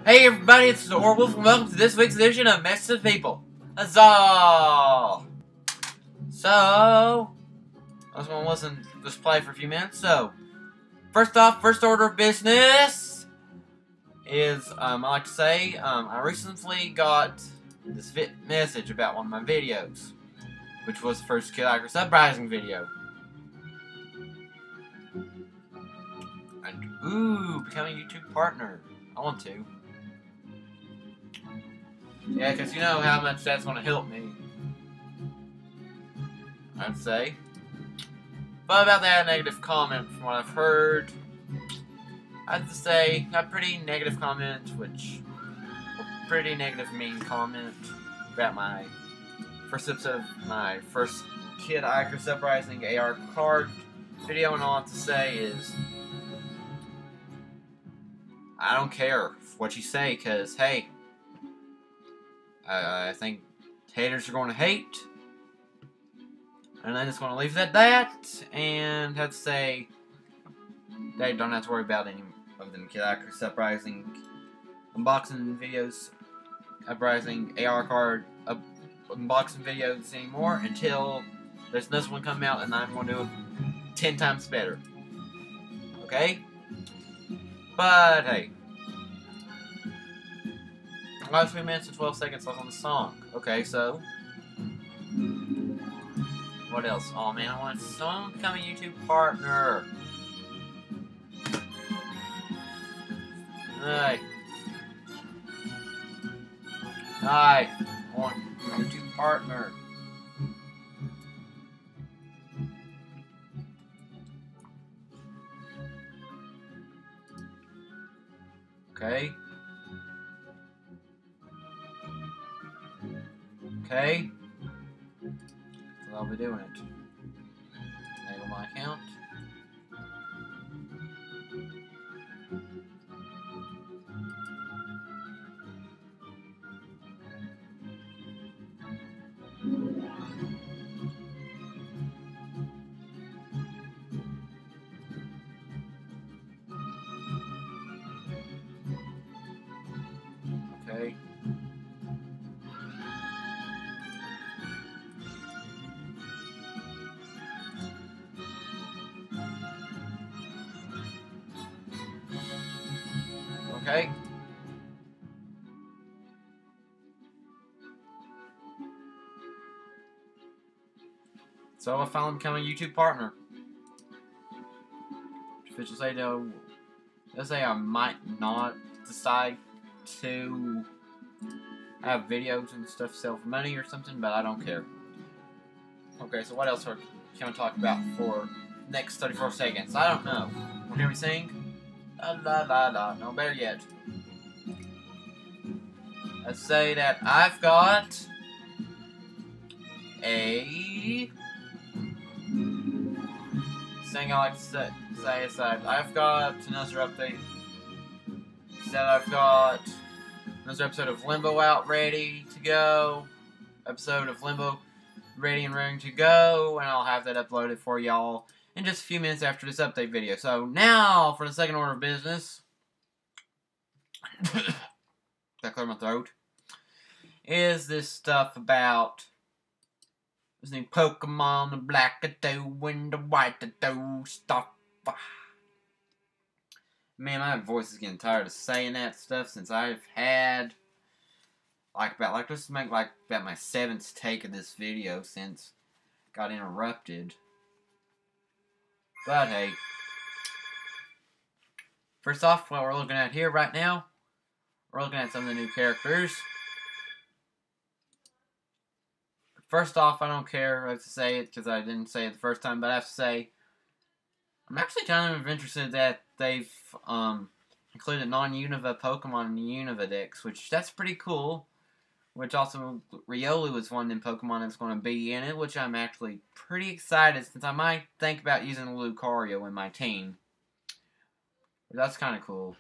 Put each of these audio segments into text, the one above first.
Hey everybody, it's DaAuraWolf and welcome to this week's edition of Mess with People. Huzzah! So, I just want to listen to this play for a few minutes. So, first off, first order of business is, I like to say, I recently got this message about one of my videos, which was the first Kid Iker Uprising video. And, ooh, becoming a YouTube partner. I want to. Yeah, because you know how much that's going to help me, I'd say. But about that negative comment, from what I've heard, I have to say, a pretty negative comment, pretty negative mean comment about my first episode of my first Kid Iker Uprising AR card video, and all I have to say is, I don't care what you say, because, hey, I think haters are going to hate, and I'm just going to leave it at that, and have to say, they don't have to worry about any of them Kid Iker Uprising unboxing videos, Uprising AR card unboxing videos anymore, until there's this one coming out, and I'm going to do it 10 times better. Okay? But, hey. Last 3 minutes and 12 seconds left on the song. Okay, so. What else? Oh man, I want someone to become a YouTube partner. Hey. Hi. I want a YouTube partner. Okay. Okay, so I'll be doing it. Enable my account. Okay. Okay. So I finally become a YouTube partner. Which is say though, let's say I might not decide to have videos and stuff sell for money or something, but I don't care. Okay, so what else can I talk about for next 34 seconds? I don't know. Want to hear me sing? La la la la. No, better yet. Let's say that I've got a thing I like to say is that I've got another update. Said I've got another episode of Limbo out ready to go. Episode of Limbo ready and raring to go, and I'll have that uploaded for y'all in just a few minutes after this update video. So now for the second order of business. That clear my throat. Is this stuff about this new Pokemon, the black-a-do and the white-a-do stuff. Man, my voice is getting tired of saying that stuff since I've had about my 7th take of this video since it got interrupted. But hey. First off, what we're looking at here right now, we're looking at some of the new characters. First off, I don't care. I have to say it because I didn't say it the first time, but I have to say I'm actually kind of interested that they've included non-Unova Pokemon in the Unova decks, which that's pretty cool. Which also, Riolu is one of them Pokemon that's going to be in it, which I'm actually pretty excited since I might think about using Lucario in my team. But that's kind of cool.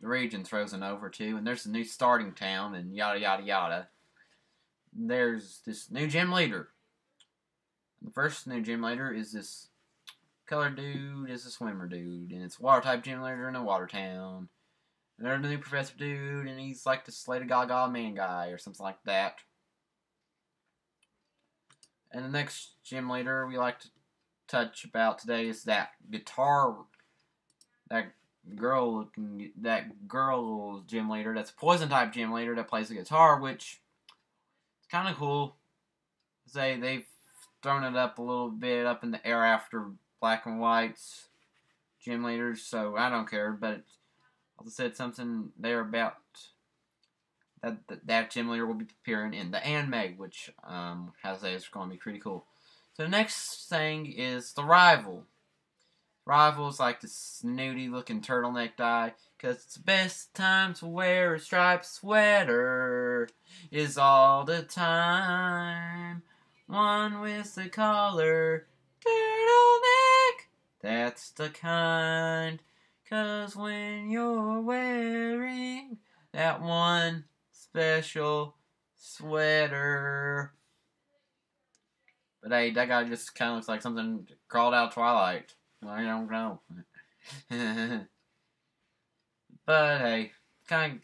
The region's frozen over too, and there's a new starting town and yada yada yada. There's this new gym leader. The first new gym leader is this colored dude, is a swimmer dude, and it's a water type gym leader in a water town. They're the new Professor Dude, and he's like the Lady Gaga man guy or something like that. And the next gym leader we like to touch about today is that girl gym leader. That's a poison type gym leader that plays the guitar, which is kind of cool. They've thrown it up a little bit up in the air after Black and White's gym leaders, so I don't care. But also said something there about that gym leader will be appearing in the anime, which has is going to be pretty cool. So the next thing is the rival. Rival's like the snooty looking turtleneck guy, cause it's the best time to wear a striped sweater is all the time. One with the collar turtleneck, that's the kind. Cause when you're wearing that one special sweater. But hey, that guy just kind of looks like something crawled out of Twilight. I don't know. But hey, kind of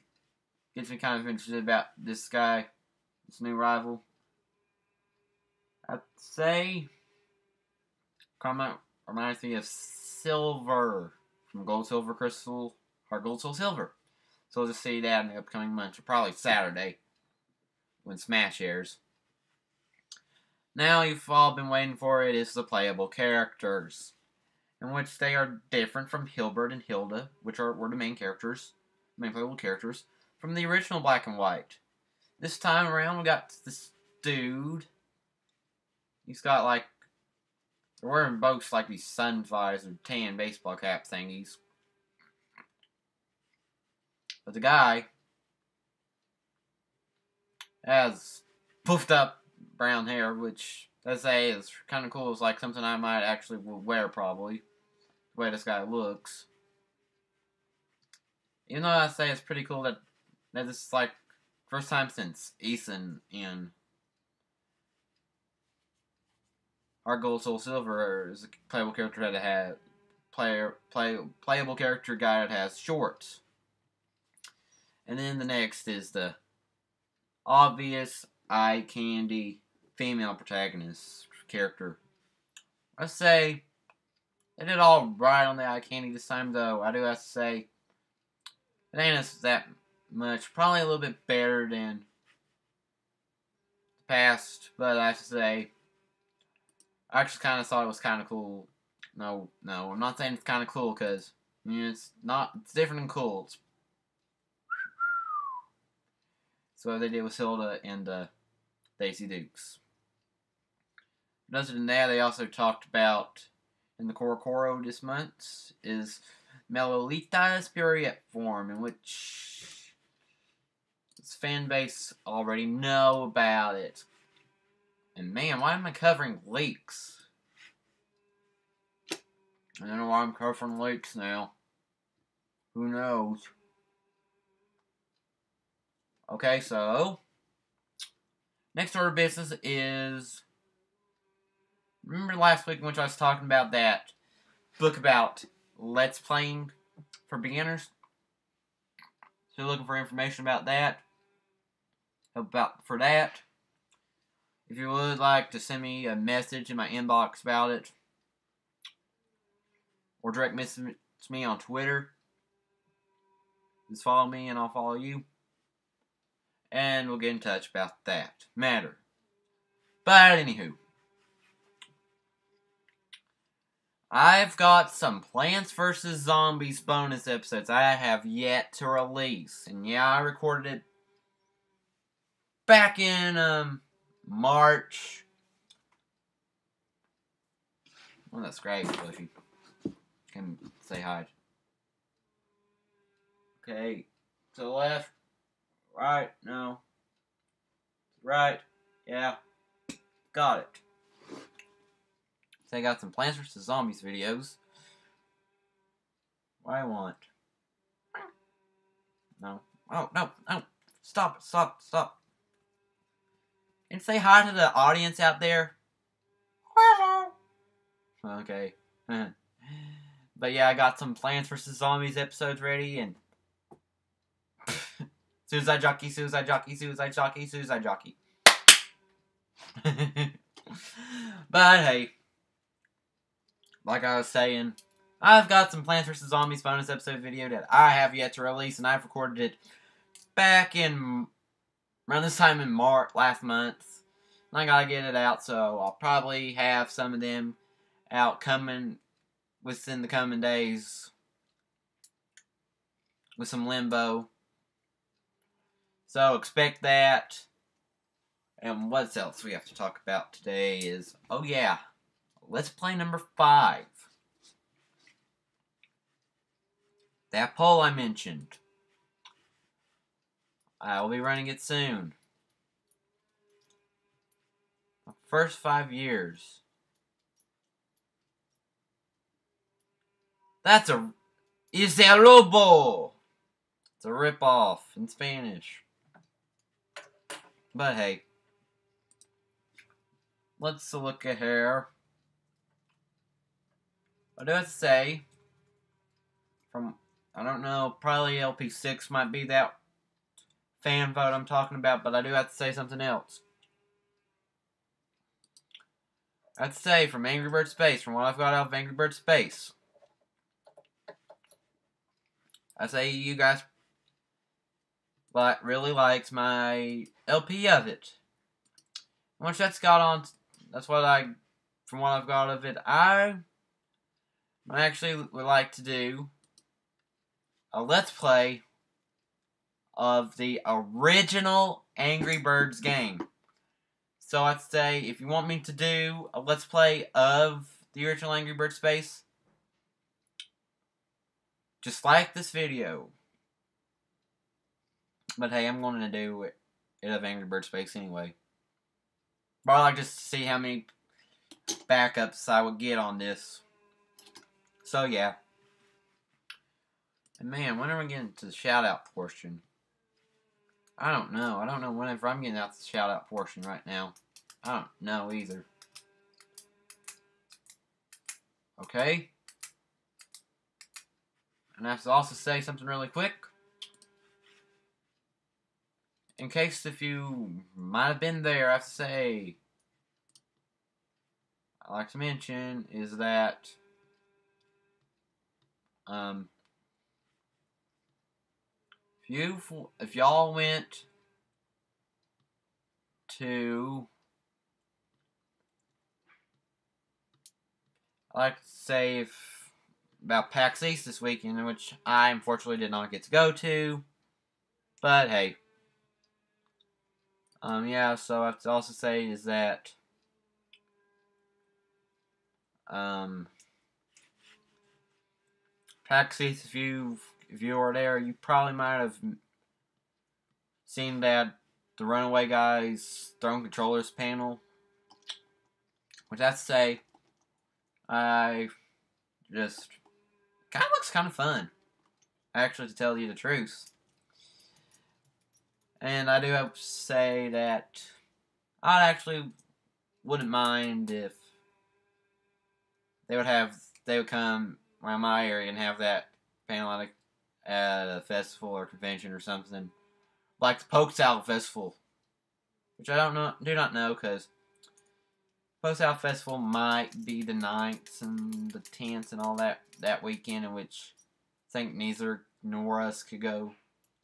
gets me kind of interested about this guy, this new rival. I'd say, comment reminds me of Silver from Gold, Silver, Crystal, or Gold, Soul, Silver. So we'll just see that in the upcoming months, or probably Saturday when Smash airs. Now you've all been waiting for it is the playable characters, in which they are different from Hilbert and Hilda, which were the main playable characters, from the original Black and White. This time around, we got this dude. He's got like, they're wearing both like these sun visor tan baseball cap thingies. But the guy has poofed up brown hair, which I say is kind of cool. It's like something I might actually wear probably. The way this guy looks. Even though I say it's pretty cool that this is like first time since Ethan in our Gold Soul Silver is a playable character that has playable character guy that has shorts. And then the next is the obvious eye candy female protagonist character. I say they did all right on the eye candy this time, though. I do have to say it ain't that much. Probably a little bit better than the past, but I have to say I actually kind of thought it was kind of cool. No, I'm not saying it's kind of cool because it's not. It's different than cool. So what they did with Hilda and Daisy Dukes. Other than that, they also talked about in the CoroCoro this month is Melolita's Period form, in which its fan base already know about it. And man, why am I covering leaks? I don't know why I'm covering leaks now. Who knows? Okay, so next order of business is, remember last week in which I was talking about that book about Let's Playing for beginners? So you're looking for information about that? If you would like to send me a message in my inbox about it, or direct message me on Twitter, just follow me and I'll follow you. And we'll get in touch about that matter. But anywho, I've got some Plants vs. Zombies bonus episodes I have yet to release. And yeah, I recorded it back in March. Well, that's great, Bushy. Can say hi. Okay, to the left. Right, no. Right, yeah. Got it. So I got some Plants vs. Zombies videos. What I want. No. Oh, no. Stop. And say hi to the audience out there. Hello. Okay. But yeah, I got some Plants vs. Zombies episodes ready, and Suicide jockey, suicide jockey, suicide jockey, suicide jockey. But hey, like I was saying, I've got some Plants vs. Zombies bonus episode video that I have yet to release, and I've recorded it back in around this time in March last month. And I gotta get it out, so I'll probably have some of them out coming within the coming days with some limbo. So expect that. And what else we have to talk about today is, oh yeah, Let's Play number 5. That poll I mentioned. I will be running it soon. The first 5 years. That's a... Es el robo! It's a ripoff in Spanish. But hey. Let's look at here. I do have to say, from, I don't know, probably LP6 might be that fan vote I'm talking about, but I do have to say something else. I have to say, from Angry Bird Space, from what I've got out of Angry Bird Space, I say you guys really likes my LP of it. Once that's got on, that's what from what I've got of it, I actually would like to do a Let's Play of the original Angry Birds game. So I'd say, if you want me to do a Let's Play of the original Angry Birds Space, just like this video. But hey, I'm going to do it of Angry Birds Space anyway. But I'd like just to see how many backups I would get on this. So yeah. And man, when are we getting to the shout out portion? I don't know. I don't know whenever I'm getting out the shout out portion right now. I don't know either. Okay. And I have to also say something really quick. In case if you might have been there, I have to say, I like to mention is that if y'all went to, I like to say about PAX East this weekend, which I unfortunately did not get to go to, but hey. Yeah, so I have to also say is that, PAX East, if you were there, you probably might have seen that the Runaway Guys Throne Controllers panel, which I have to say, I just, kind of looks kind of fun, actually, to tell you the truth. And I do have to say that I actually wouldn't mind if they would come around my area and have that panel at a festival or convention or something, like the Poeple Festival, which I do not know, because Poeple Festival might be the 9th and the 10th and all that weekend, in which I think neither nor us could go,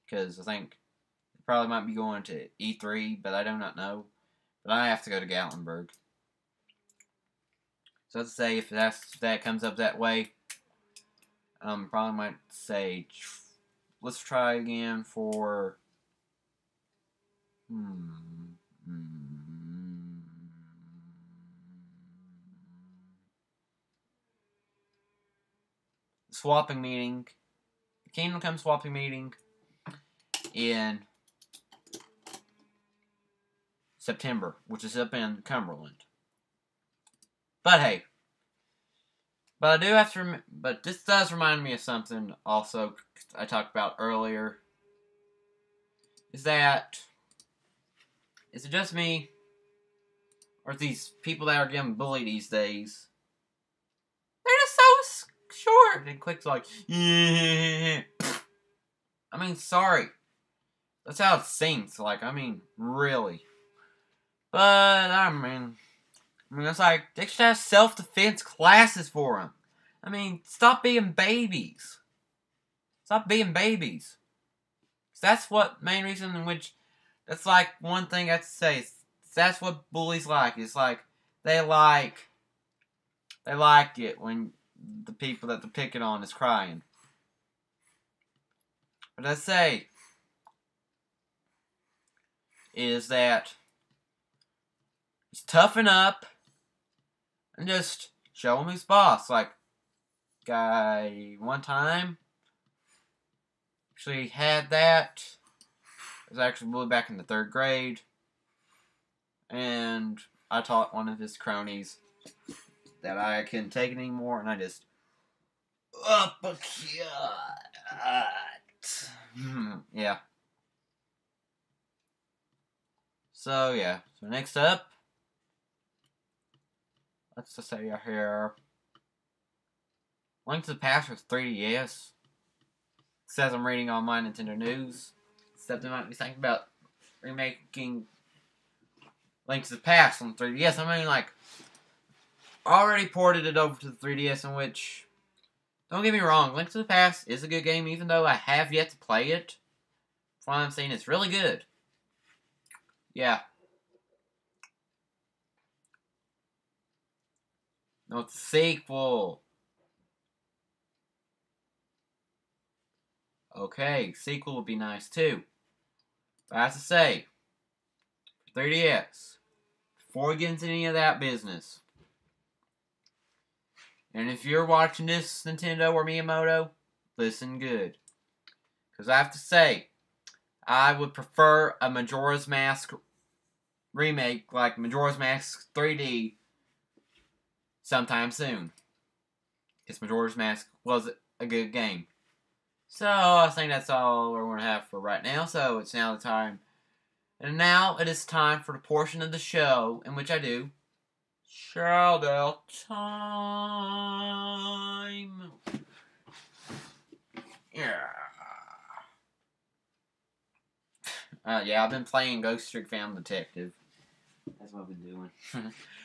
because I think they probably might be going to E3, but I do not know. But I have to go to Gatlinburg. So let's say if that comes up that way, probably might say, let's try again for, swapping meeting, the Kingdom Come swapping meeting in September, which is up in Cumberland. But hey, but I do have to, but this does remind me of something also I talked about earlier. Is it just me, or these people that are getting bullied these days, they're just so short and quick, like, yeah. I mean, sorry. That's how it seems. Like, I mean, really. But, I mean, it's like, they should have self-defense classes for them. I mean, stop being babies. Stop being babies. That's what main reason in which, that's like one thing I have to say. That's what bullies like. It's like, they like it when the people that they're picking on is crying. What I say is that just toughen up and just show him who's boss. Like, guy one time actually had that. I was actually bullied back in the 3rd grade. And I taught one of his cronies that I couldn't take it anymore, and I just uppercut. Yeah. So yeah. So next up, let's just say here, Link to the Past for 3DS. It says I'm reading on my Nintendo News. Except they might be thinking about remaking Link to the Past on 3DS. I mean, like, already ported it over to the 3DS, in which, don't get me wrong, Link to the Past is a good game, even though I have yet to play it. From what I'm saying, it's really good. Yeah. No, it's a sequel. Okay, sequel would be nice too. But I have to say, 3DS, before we get into any of that business, and if you're watching this, Nintendo or Miyamoto, listen good. Because I have to say, I would prefer a Majora's Mask remake, like Majora's Mask 3D, sometime soon. Because Majora's Mask was a good game. So, I think that's all we're going to have for right now. So, it's now the time. And now, it is time for the portion of the show in which I do shout out time. Yeah. Yeah, I've been playing Ghost Trick Found Detective. That's what I've been doing.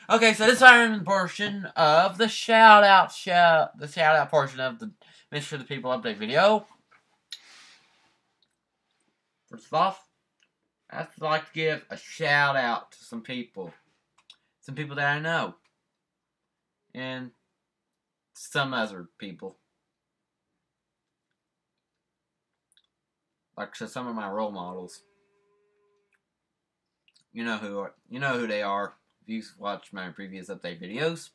Okay, so this time portion of the shout out portion of the Mr. the People update video. First off, I'd like to give a shout out to some people. Some people that I know. And some other people. Like some of my role models. You know who they are if you've watched my previous update videos.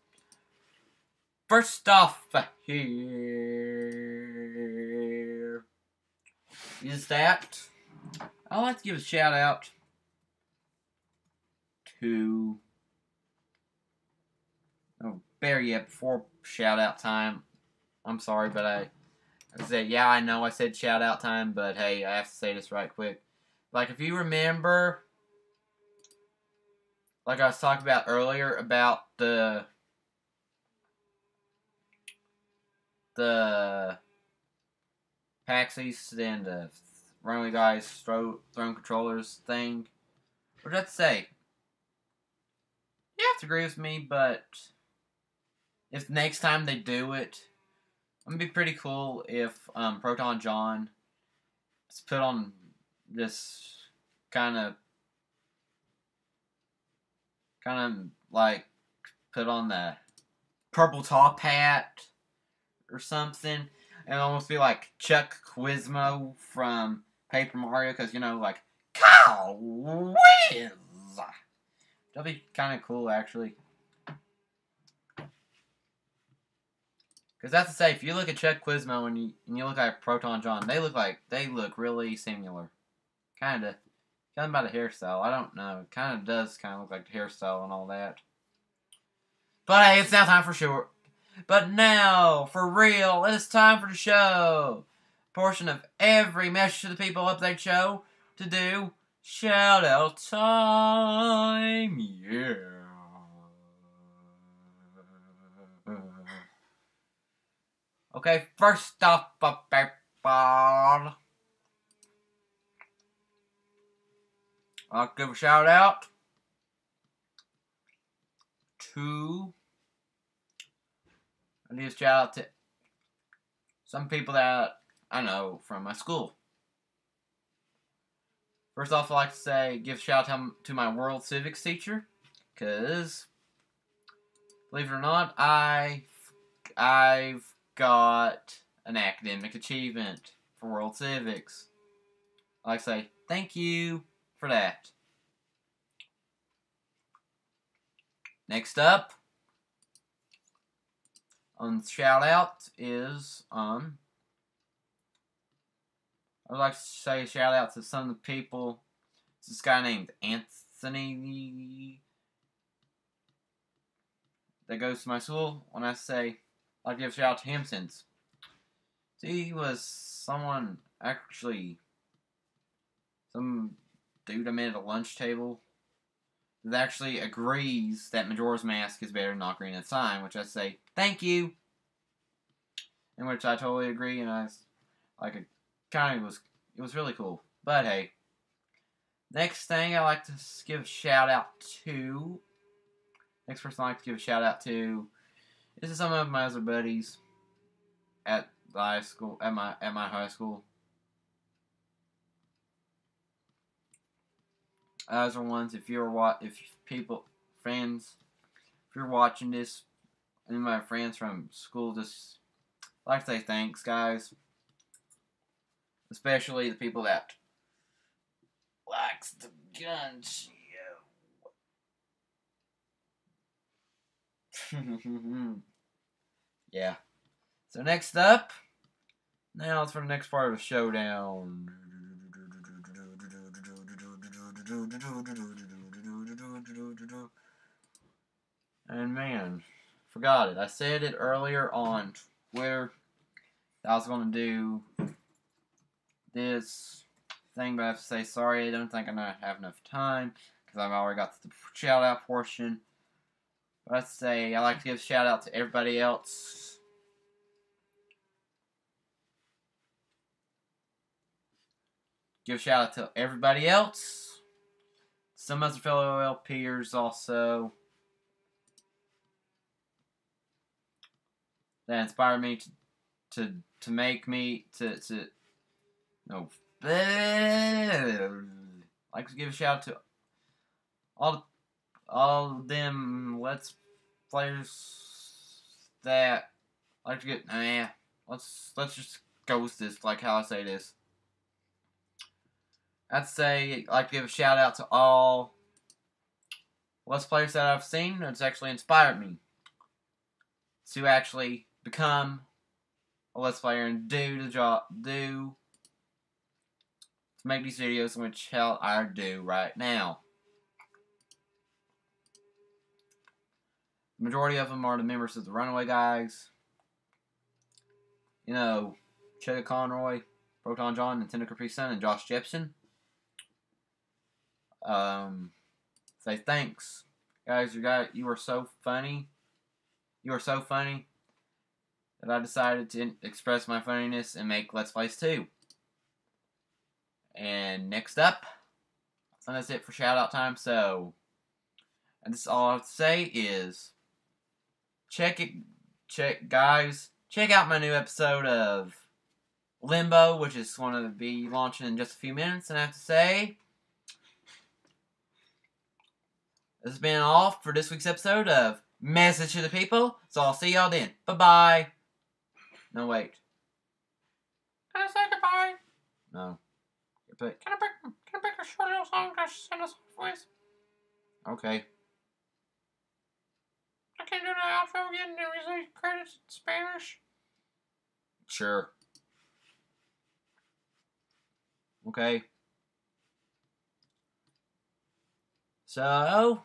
First off here is that I'd like to give a shout out to before shout out time. I'm sorry, but I said, yeah, I know I said shout out time, but hey, I have to say this right quick. Like, if you remember, like I was talking about earlier about the PAX East and the Runaway Guys throwing controllers thing. What did I say? You have to agree with me, but if next time they do it, it'd be pretty cool if Proton John put on this kind of like put on the purple top hat or something, and almost be like Chuck Quizmo from Paper Mario, because like Whiz. That'd be kind of cool, actually. Because that's to say, if you look at Chuck Quizmo and you look at Proton John, they look really similar. Kind of by the hairstyle. I don't know. It kind of does look like the hairstyle and all that. But hey, it's now time for sure. But now, for real, it is time for the show. Portion of every Message to the People update show to do shout out time. Yeah. Okay, first off, I'd like to give a shout out to... I need to shout out to some people that I know from my school. First off, I'd like to say, give a shout out to my world civics teacher, because, believe it or not, I've got an academic achievement for world civics. I'd like to say, thank you for that. Next up, shout out is, I'd like to say shout out to some of the people. This guy named Anthony that goes to my school. When I say, I'd like to give a shout out to him since he was someone, actually, some dude I met at a lunch table that actually agrees that Majora's Mask is better than Ocarina of Time, which I say, thank you. In which I totally agree, and I like it. Kind of it was really cool. But hey, next thing I like to give a shout out to. Next person I like to give a shout out to is some of my other buddies at the high school, at my high school. Those are ones. If you're watching this, any of my friends from school, just like to say thanks, guys. Especially the people that likes the gun show. Yeah. So next up, now it's for the next part of the showdown. And man, forgot it. I said it earlier on Twitter that I was going to do this thing, but I have to say sorry. I don't think I'm going to have enough time because I've already got the shout out portion. But I'd say I like to give a shout out to everybody else. Give a shout out to everybody else. Some other fellow LPers also that inspired me to make me no. I like to give a shout out to all of them Let's Players that I like to get. Let's just go with this, like how I say this. I'd say I like to give a shout out to all Let's Players that I've seen that's actually inspired me to actually become a Let's Player and do the job, to make these videos, which hell I do right now. The majority of them are the members of the Runaway Guys. You know, Chugga Conroy, Proton John, Nintendo Capri Sun, and Josh Jepson. Say thanks, guys. You are so funny. You are so funny that I decided to express my funniness and make Let's Plays too. And next up, and that's it for shout out time. So, and this all I have to say is, guys, check out my new episode of Limbo, which is going to be launching in just a few minutes. And I have to say, this has been all for this week's episode of Message to the People. So I'll see y'all then. Bye-bye. No, wait. Can I say goodbye? No. Can I pick a short little song to send us off with? Okay. I can do the outro again and we say credits in Spanish. Sure. Okay. So,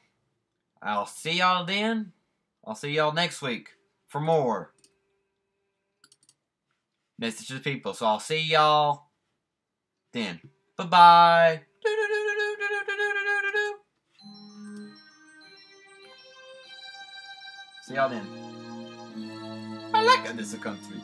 I'll see y'all then. I'll see y'all next week for more Message to the People. So I'll see y'all then. Bye-bye. See y'all then. I like this country.